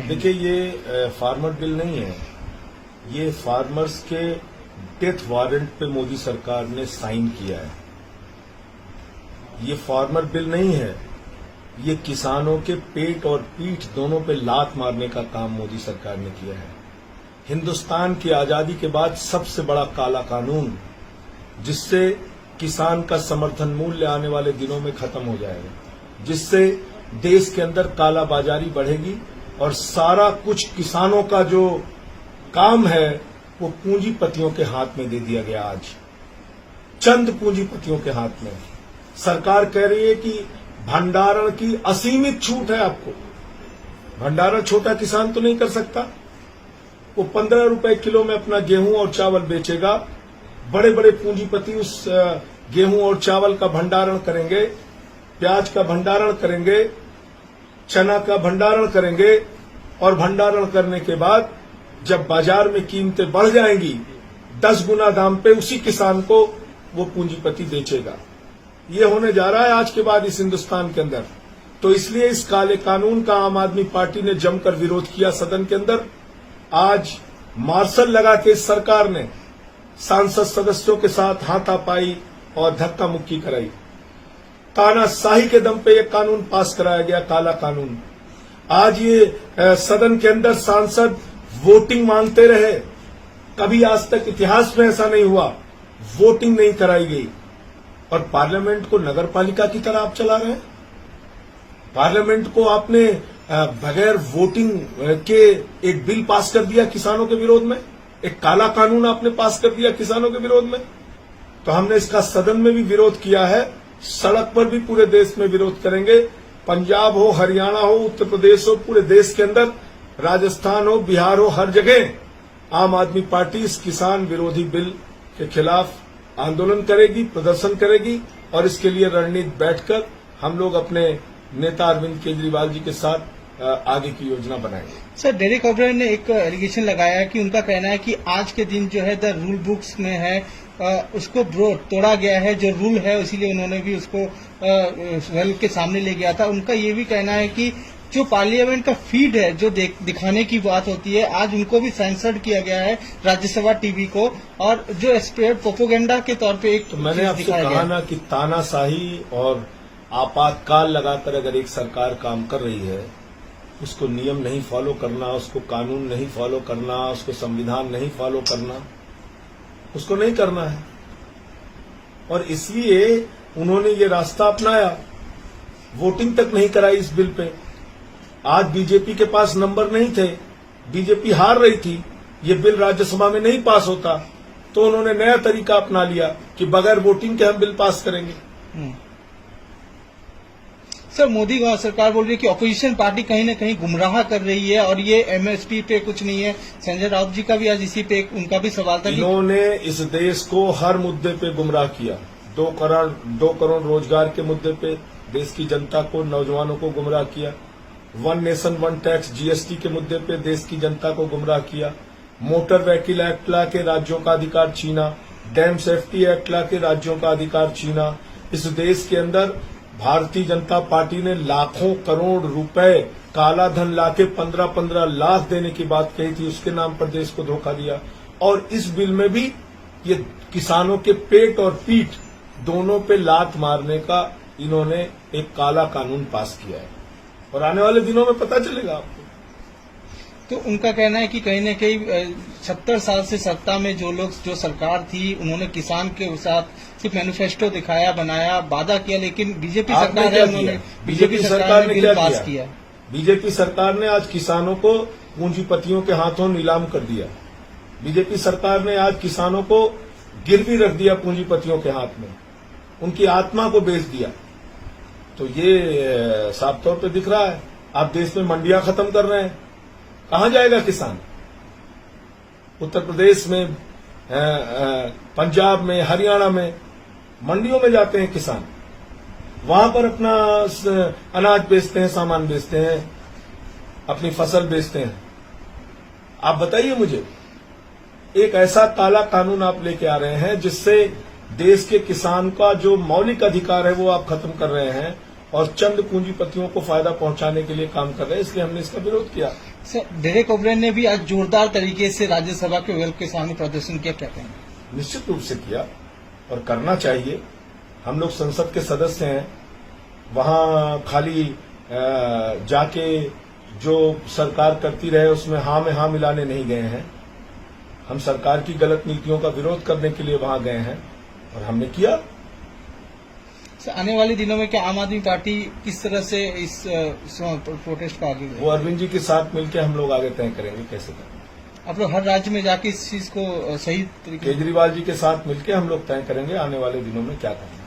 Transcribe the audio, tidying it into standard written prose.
देखिए, ये farmer bill नहीं है, ये फार्मर्स के डेथ वारंट पे मोदी सरकार ने साइन किया है। ये फार्मर बिल नहीं है, ये किसानों के पेट और पीठ दोनों पे लात मारने का काम मोदी सरकार ने किया है। हिंदुस्तान की आजादी के बाद सबसे बड़ा काला कानून, जिससे किसान का समर्थन मूल्य आने वाले दिनों में खत्म हो जाएगा, जिससे देश के अंदर कालाबाजारी बढ़ेगी और सारा कुछ किसानों का जो काम है वो पूंजीपतियों के हाथ में दे दिया गया। आज चंद पूंजीपतियों के हाथ में सरकार कह रही है कि भंडारण की असीमित छूट है आपको। भंडारण छोटा किसान तो नहीं कर सकता, वो 15 रुपए किलो में अपना गेहूं और चावल बेचेगा। बड़े बड़े पूंजीपति उस गेहूं और चावल का भंडारण करेंगे, प्याज का भंडारण करेंगे, चना का भंडारण करेंगे और भंडारण करने के बाद जब बाजार में कीमतें बढ़ जाएंगी 10 गुना दाम पे उसी किसान को वो पूंजीपति बेचेगा। ये होने जा रहा है आज के बाद इस हिंदुस्तान के अंदर। तो इसलिए इस काले कानून का आम आदमी पार्टी ने जमकर विरोध किया सदन के अंदर। आज मार्शल लगा के इस सरकार ने सांसद सदस्यों के साथ हाथापाई और धक्का मुक्की कराई। तानाशाही के दम पे ये कानून पास कराया गया, काला कानून। आज ये सदन के अंदर सांसद वोटिंग मांगते रहे, कभी आज तक इतिहास में ऐसा नहीं हुआ, वोटिंग नहीं कराई गई। और पार्लियामेंट को नगरपालिका की तरह आप चला रहे हैं। पार्लियामेंट को आपने बगैर वोटिंग के एक बिल पास कर दिया किसानों के विरोध में, एक काला कानून आपने पास कर दिया किसानों के विरोध में। तो हमने इसका सदन में भी विरोध किया है, सड़क पर भी पूरे देश में विरोध करेंगे। पंजाब हो, हरियाणा हो, उत्तर प्रदेश हो, पूरे देश के अंदर, राजस्थान हो, बिहार हो, हर जगह आम आदमी पार्टी इस किसान विरोधी बिल के खिलाफ आंदोलन करेगी, प्रदर्शन करेगी। और इसके लिए रणनीति बैठकर हम लोग अपने नेता अरविंद केजरीवाल जी के साथ आगे की योजना बनाएंगे। सर, डेरेक ओब्रायन ने एक एलिगेशन लगाया है कि उनका कहना है कि आज के दिन जो है द रूल बुक्स में है उसको तोड़ा गया है, जो रूल है, इसीलिए उन्होंने भी उसको वेल के सामने ले गया था। उनका ये भी कहना है कि जो पार्लियामेंट का फीड है, जो दिखाने की बात होती है, आज उनको भी सेंसर्ड किया गया है राज्यसभा टीवी को, और जो स्प्रेड प्रोपोगेंडा के तौर पे एक तो मैंने आपसे कहा ना कि तानाशाही और आपातकाल लगाकर अगर एक सरकार काम कर रही है, उसको नियम नहीं फॉलो करना, उसको कानून नहीं फॉलो करना, उसको संविधान नहीं फॉलो करना, उसको नहीं करना है। और इसलिए उन्होंने ये रास्ता अपनाया, वोटिंग तक नहीं कराई इस बिल पे। आज बीजेपी के पास नंबर नहीं थे, बीजेपी हार रही थी, ये बिल राज्यसभा में नहीं पास होता, तो उन्होंने नया तरीका अपना लिया कि बगैर वोटिंग के हम बिल पास करेंगे। सर, मोदी सरकार बोल रही है कि ऑपोजिशन पार्टी कहीं न कहीं गुमराह कर रही है और ये एमएसपी पे कुछ नहीं है। संजय राउत जी का भी आज इसी पे उनका भी सवाल था। इन्होंने इस देश को हर मुद्दे पे गुमराह किया। 2 करोड़ रोजगार के मुद्दे पे देश की जनता को, नौजवानों को गुमराह किया। 1 नेशन 1 टैक्स जीएसटी के मुद्दे पे देश की जनता को गुमराह किया। मोटर व्हीकल एक्ट ला के राज्यों का अधिकार छीना, डैम सेफ्टी एक्ट ला के राज्यों का अधिकार छीना। इस देश के अंदर भारतीय जनता पार्टी ने लाखों करोड़ रुपए काला धन लाके 15-15 लाख देने की बात कही थी, उसके नाम पर देश को धोखा दिया। और इस बिल में भी ये किसानों के पेट और पीठ दोनों पे लात मारने का इन्होंने एक काला कानून पास किया है, और आने वाले दिनों में पता चलेगा आपको। तो उनका कहना है कि कहीं न कहीं 70 साल से सत्ता में जो सरकार थी, उन्होंने किसान के साथ सिर्फ मैनिफेस्टो दिखाया, बनाया, वादा किया, लेकिन बीजेपी सरकार है, उन्होंने बीजेपी सरकार ने बिल पास किया। बीजेपी सरकार ने आज किसानों को पूंजीपतियों के हाथों नीलाम कर दिया। बीजेपी सरकार ने आज किसानों को गिरवी रख दिया पूंजीपतियों के हाथ में, उनकी आत्मा को बेच दिया। तो ये साफ तौर पे दिख रहा है। आप देश में मंडियां खत्म कर रहे हैं, कहां जाएगा किसान? उत्तर प्रदेश में, पंजाब में, हरियाणा में मंडियों में जाते हैं किसान, वहां पर अपना अनाज बेचते हैं, सामान बेचते हैं, अपनी फसल बेचते हैं। आप बताइए मुझे, एक ऐसा काला कानून आप लेके आ रहे हैं जिससे देश के किसान का जो मौलिक अधिकार है वो आप खत्म कर रहे हैं, और चंद पूंजीपतियों को फायदा पहुंचाने के लिए काम कर रहे हैं, इसलिए हमने इसका विरोध किया। सर डेरेक ओब्रेन ने भी आज जोरदार तरीके से राज्यसभा के वेल के सामने प्रदर्शन किया, क्या कहेंगे? निश्चित रूप से किया और करना चाहिए। हम लोग संसद के सदस्य हैं, वहां खाली जाके जो सरकार करती रहे उसमें हाँ में हाँ मिलाने नहीं गए हैं। हम सरकार की गलत नीतियों का विरोध करने के लिए वहां गए हैं और हमने किया। सर आने वाले दिनों में क्या आम आदमी पार्टी किस तरह से इस प्रोटेस्ट को आगे बढ़ाएगी? वो अरविंद जी के साथ मिलकर हम लोग आगे तय करेंगे कैसे करेंगे। आप लोग हर राज्य में जाके इस चीज को सही तरीके केजरीवाल जी के साथ मिलकर हम लोग तय करेंगे आने वाले दिनों में क्या करना है।